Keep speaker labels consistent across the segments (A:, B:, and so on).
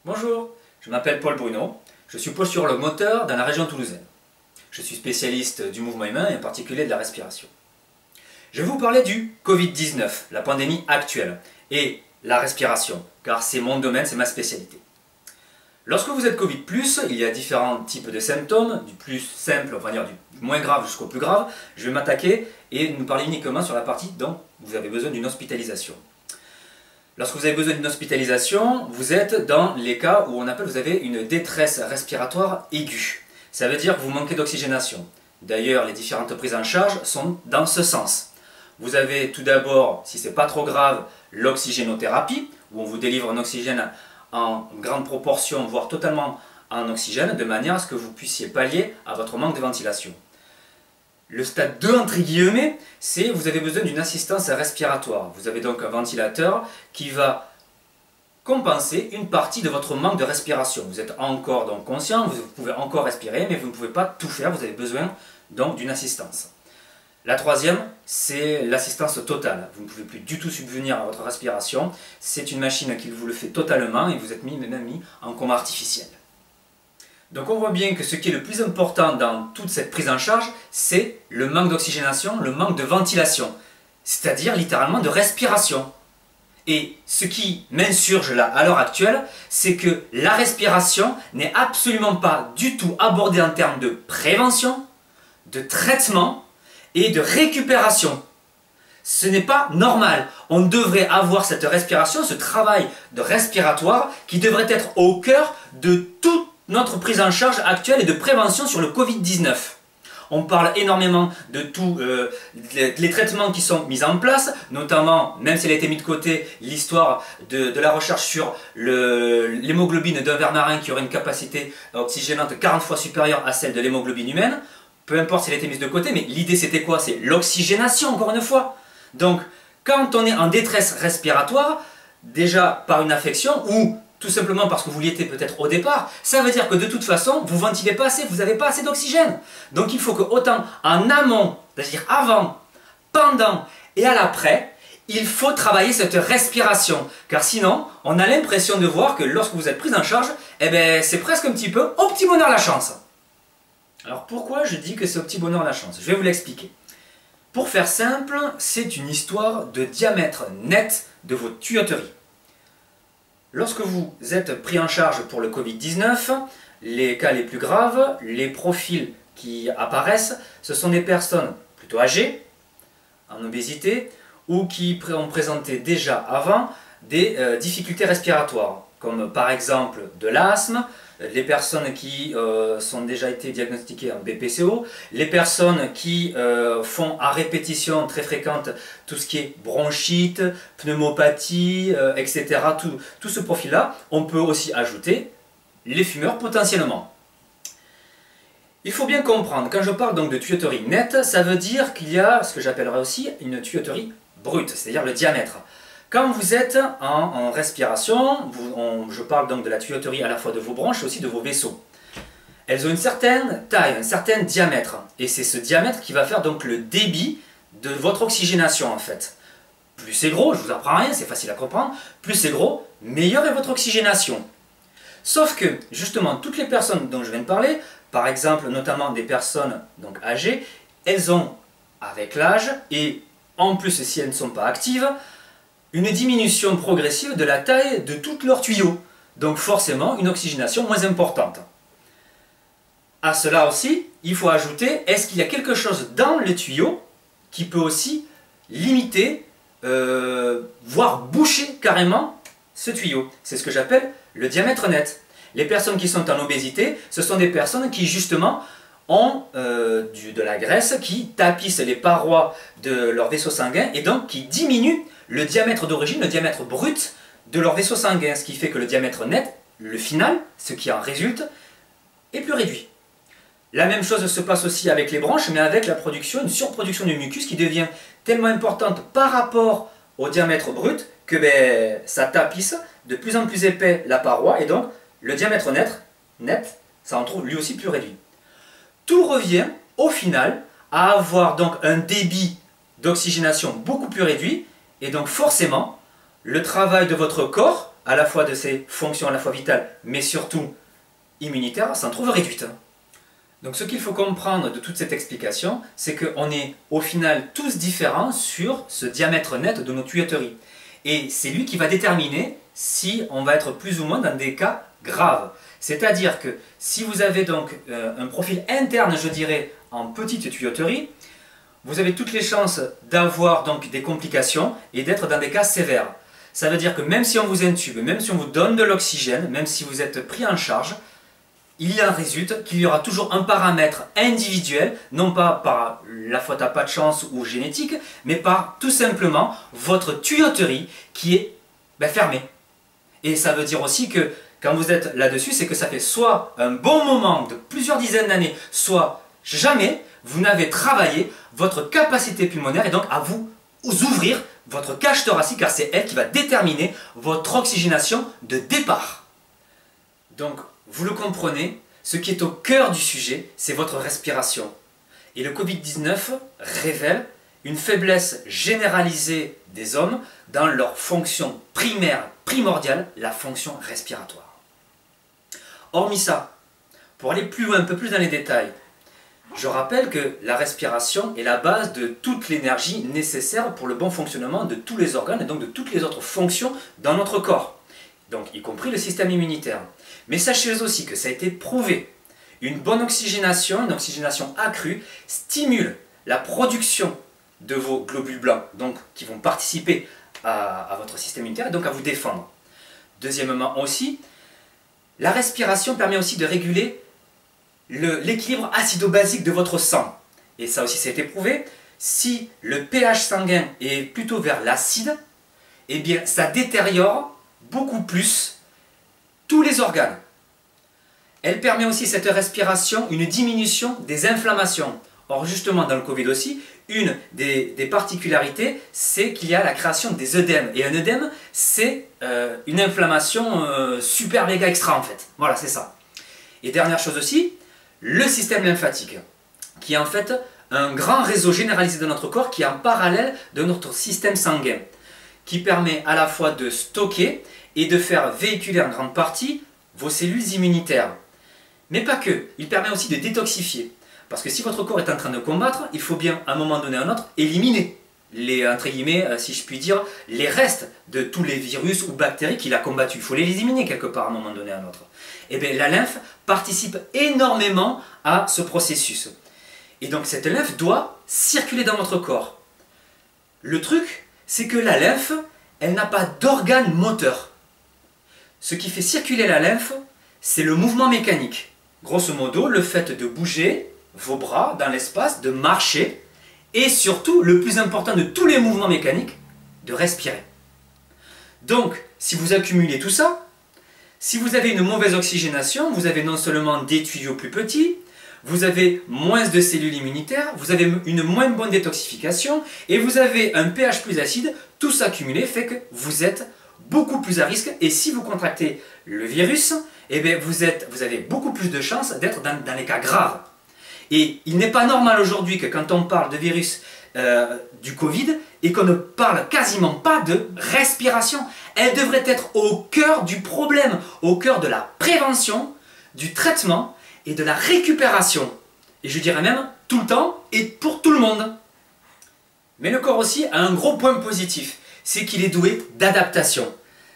A: Bonjour, je m'appelle Paul Bruno, je suis posturologue moteur dans la région toulousaine. Je suis spécialiste du mouvement humain et en particulier de la respiration. Je vais vous parler du Covid-19, la pandémie actuelle, et la respiration, car c'est mon domaine, c'est ma spécialité. Lorsque vous êtes Covid+, il y a différents types de symptômes, du plus simple, on va dire du moins grave jusqu'au plus grave. Je vais m'attaquer et nous parler uniquement sur la partie dont vous avez besoin d'une hospitalisation. Lorsque vous avez besoin d'une hospitalisation, vous êtes dans les cas où vous avez une détresse respiratoire aiguë. Ça veut dire que vous manquez d'oxygénation. D'ailleurs, les différentes prises en charge sont dans ce sens. Vous avez tout d'abord, si ce n'est pas trop grave, l'oxygénothérapie, où on vous délivre un oxygène en grande proportion, voire totalement en oxygène, de manière à ce que vous puissiez pallier à votre manque de ventilation. Le stade 2, entre guillemets, c'est vous avez besoin d'une assistance respiratoire. Vous avez donc un ventilateur qui va compenser une partie de votre manque de respiration. Vous êtes encore donc conscient, vous pouvez encore respirer, mais vous ne pouvez pas tout faire, vous avez besoin donc d'une assistance. La troisième, c'est l'assistance totale. Vous ne pouvez plus du tout subvenir à votre respiration. C'est une machine qui vous le fait totalement et vous êtes même mis en coma artificiel. Donc on voit bien que ce qui est le plus important dans toute cette prise en charge, c'est le manque d'oxygénation, le manque de ventilation, c'est-à-dire littéralement de respiration. Et ce qui m'insurge là, à l'heure actuelle, c'est que la respiration n'est absolument pas du tout abordée en termes de prévention, de traitement et de récupération. Ce n'est pas normal. On devrait avoir cette respiration, ce travail de respiratoire qui devrait être au cœur de toute notre prise en charge actuelle et de prévention sur le Covid-19. On parle énormément de tous les traitements qui sont mis en place, notamment, même s'il a été mis de côté, l'histoire de la recherche sur l'hémoglobine d'un ver marin qui aurait une capacité oxygénante 40 fois supérieure à celle de l'hémoglobine humaine. Peu importe s'il a été mis de côté, mais l'idée c'était quoi? C'est l'oxygénation, encore une fois. Donc, quand on est en détresse respiratoire, déjà par une affection ou tout simplement parce que vous l'y étiez peut-être au départ, ça veut dire que de toute façon, vous ne ventilez pas assez, vous n'avez pas assez d'oxygène. Donc il faut que autant en amont, c'est-à-dire avant, pendant et à l'après, il faut travailler cette respiration. Car sinon, on a l'impression de voir que lorsque vous êtes pris en charge, eh ben, c'est presque un petit peu au petit bonheur la chance. Alors pourquoi je dis que c'est au petit bonheur la chance? Je vais vous l'expliquer. Pour faire simple, c'est une histoire de diamètre net de vos tuyauteries. Lorsque vous êtes pris en charge pour le Covid-19, les cas les plus graves, les profils qui apparaissent, ce sont des personnes plutôt âgées, en obésité, ou qui ont présenté déjà avant des difficultés respiratoires, comme par exemple de l'asthme, les personnes qui sont déjà été diagnostiquées en BPCO, les personnes qui font à répétition très fréquente tout ce qui est bronchite, pneumopathie, etc. Tout ce profil-là, on peut aussi ajouter les fumeurs potentiellement. Il faut bien comprendre, quand je parle donc de tuyauterie nette, ça veut dire qu'il y a ce que j'appellerais aussi une tuyauterie brute, c'est-à-dire le diamètre. Quand vous êtes en respiration, je parle donc de la tuyauterie à la fois de vos bronches et aussi de vos vaisseaux. Elles ont une certaine taille, un certain diamètre. Et c'est ce diamètre qui va faire donc le débit de votre oxygénation en fait. Plus c'est gros, je ne vous apprends rien, c'est facile à comprendre, plus c'est gros, meilleure est votre oxygénation. Sauf que, justement, toutes les personnes dont je viens de parler, par exemple notamment des personnes donc, âgées, elles ont, avec l'âge, et en plus si elles ne sont pas actives, une diminution progressive de la taille de tous leurs tuyaux. Donc forcément une oxygénation moins importante. À cela aussi, il faut ajouter, est-ce qu'il y a quelque chose dans le tuyau qui peut aussi limiter, voire boucher carrément ce tuyau? C'est ce que j'appelle le diamètre net. Les personnes qui sont en obésité, ce sont des personnes qui justement ont de la graisse qui tapisse les parois de leur vaisseau sanguin et donc qui diminue le diamètre d'origine, le diamètre brut de leur vaisseau sanguin, ce qui fait que le diamètre net, le final, ce qui en résulte, est plus réduit. La même chose se passe aussi avec les bronches, mais avec la production, une surproduction du mucus qui devient tellement importante par rapport au diamètre brut que ça tapisse de plus en plus épais la paroi et donc le diamètre net, ça en trouve lui aussi plus réduit. Tout revient au final à avoir donc un débit d'oxygénation beaucoup plus réduit et donc forcément le travail de votre corps à la fois de ses fonctions à la fois vitales, mais surtout immunitaires, s'en trouve réduite. Donc ce qu'il faut comprendre de toute cette explication, c'est qu'on est au final tous différents sur ce diamètre net de nos tuyauteries. Et c'est lui qui va déterminer si on va être plus ou moins dans des cas graves. C'est-à-dire que si vous avez donc un profil interne, je dirais, en petite tuyauterie, vous avez toutes les chances d'avoir donc des complications et d'être dans des cas sévères. Ça veut dire que même si on vous intube, même si on vous donne de l'oxygène, même si vous êtes pris en charge, il en résulte qu'il y aura toujours un paramètre individuel, non pas par la faute à pas de chance ou génétique, mais par tout simplement votre tuyauterie qui est fermée. Et ça veut dire aussi que quand vous êtes là-dessus, c'est que ça fait soit un bon moment de plusieurs dizaines d'années, soit jamais vous n'avez travaillé votre capacité pulmonaire et donc à vous ouvrir votre cage thoracique car c'est elle qui va déterminer votre oxygénation de départ. Donc, vous le comprenez, ce qui est au cœur du sujet, c'est votre respiration. Et le Covid-19 révèle une faiblesse généralisée des hommes dans leur fonction primaire, primordiale, la fonction respiratoire. Hormis ça, pour aller plus loin, un peu plus dans les détails, je rappelle que la respiration est la base de toute l'énergie nécessaire pour le bon fonctionnement de tous les organes et donc de toutes les autres fonctions dans notre corps, donc y compris le système immunitaire. Mais sachez aussi que ça a été prouvé, une bonne oxygénation, une oxygénation accrue, stimule la production de vos globules blancs, donc qui vont participer à votre système immunitaire et donc à vous défendre. Deuxièmement aussi, la respiration permet aussi de réguler l'équilibre acido-basique de votre sang. Et ça aussi, ça a été prouvé. Si le pH sanguin est plutôt vers l'acide, eh bien, ça détériore beaucoup plus tous les organes. Elle permet aussi, cette respiration, une diminution des inflammations. Or, justement, dans le Covid aussi, une des particularités, c'est qu'il y a la création des œdèmes. Et un œdème, c'est une inflammation super méga extra, en fait. Voilà, c'est ça. Et dernière chose aussi, le système lymphatique, qui est en fait un grand réseau généralisé de notre corps qui est en parallèle de notre système sanguin, qui permet à la fois de stocker et de faire véhiculer en grande partie vos cellules immunitaires. Mais pas que, il permet aussi de détoxifier. Parce que si votre corps est en train de combattre, il faut bien, à un moment donné ou à un autre, éliminer les, entre guillemets, si je puis dire, les restes de tous les virus ou bactéries qu'il a combattus. Il faut les éliminer quelque part à un moment donné ou à un autre. Et bien la lymphe participe énormément à ce processus. Et donc cette lymphe doit circuler dans votre corps. Le truc, c'est que la lymphe, elle n'a pas d'organe moteur. Ce qui fait circuler la lymphe, c'est le mouvement mécanique. Grosso modo, le fait de bouger vos bras dans l'espace, de marcher, et surtout, le plus important de tous les mouvements mécaniques, de respirer. Donc, si vous accumulez tout ça, si vous avez une mauvaise oxygénation, vous avez non seulement des tuyaux plus petits, vous avez moins de cellules immunitaires, vous avez une moins bonne détoxification, et vous avez un pH plus acide, tout ça cumulé fait que vous êtes beaucoup plus à risque, et si vous contractez le virus, eh bien vous avez beaucoup plus de chances d'être dans les cas graves. Et il n'est pas normal aujourd'hui que quand on parle de virus du Covid et qu'on ne parle quasiment pas de respiration. Elle devrait être au cœur du problème, au cœur de la prévention, du traitement et de la récupération. Et je dirais même tout le temps et pour tout le monde. Mais le corps aussi a un gros point positif, c'est qu'il est doué d'adaptation.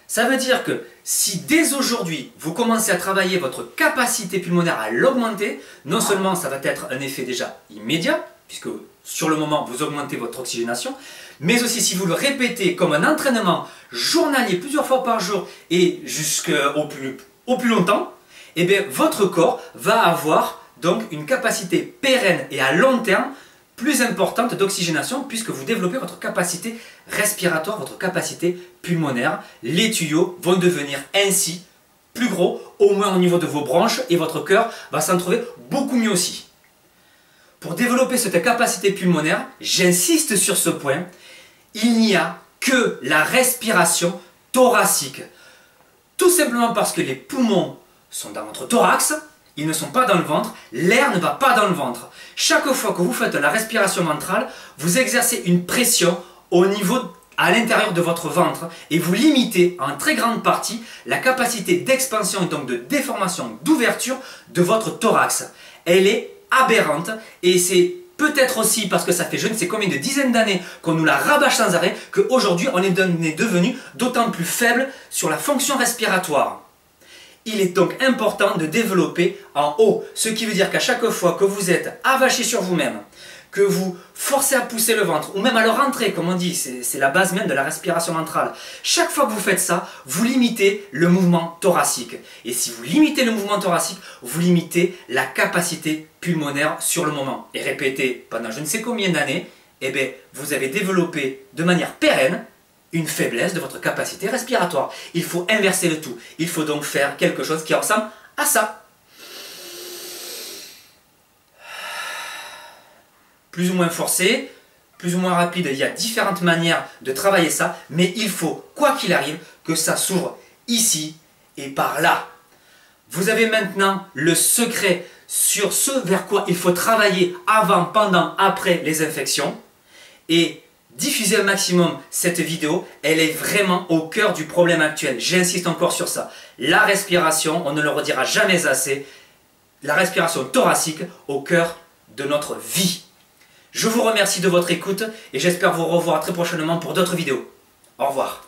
A: Ça veut dire que si dès aujourd'hui vous commencez à travailler votre capacité pulmonaire à l'augmenter, non seulement ça va être un effet déjà immédiat, puisque sur le moment vous augmentez votre oxygénation, mais aussi si vous le répétez comme un entraînement journalier plusieurs fois par jour et jusqu'au plus longtemps, eh bien votre corps va avoir donc une capacité pérenne et à long terme plus importante d'oxygénation puisque vous développez votre capacité respiratoire, votre capacité pulmonaire. Les tuyaux vont devenir ainsi plus gros, au moins au niveau de vos bronches, et votre cœur va s'en trouver beaucoup mieux aussi. Pour développer cette capacité pulmonaire, j'insiste sur ce point, il n'y a que la respiration thoracique. Tout simplement parce que les poumons sont dans votre thorax, ils ne sont pas dans le ventre, l'air ne va pas dans le ventre. Chaque fois que vous faites la respiration ventrale, vous exercez une pression au niveau à l'intérieur de votre ventre et vous limitez en très grande partie la capacité d'expansion et donc de déformation, d'ouverture de votre thorax. Elle est aberrante et c'est peut-être aussi parce que ça fait je ne sais combien de dizaines d'années qu'on nous la rabâche sans arrêt qu'aujourd'hui on est devenu d'autant plus faible sur la fonction respiratoire. Il est donc important de développer en haut, ce qui veut dire qu'à chaque fois que vous êtes avaché sur vous-même, que vous forcez à pousser le ventre, ou même à le rentrer, comme on dit, c'est la base même de la respiration ventrale. Chaque fois que vous faites ça, vous limitez le mouvement thoracique. Et si vous limitez le mouvement thoracique, vous limitez la capacité pulmonaire sur le moment. Et répétez pendant je ne sais combien d'années, eh bien, vous avez développé de manière pérenne une faiblesse de votre capacité respiratoire. Il faut inverser le tout. Il faut donc faire quelque chose qui ressemble à ça. Plus ou moins forcé, plus ou moins rapide, il y a différentes manières de travailler ça, mais il faut, quoi qu'il arrive, que ça s'ouvre ici et par là. Vous avez maintenant le secret sur ce vers quoi il faut travailler avant, pendant, après les infections, et diffusez un maximum cette vidéo, elle est vraiment au cœur du problème actuel. J'insiste encore sur ça. La respiration, on ne le redira jamais assez, la respiration thoracique au cœur de notre vie. Je vous remercie de votre écoute et j'espère vous revoir très prochainement pour d'autres vidéos. Au revoir.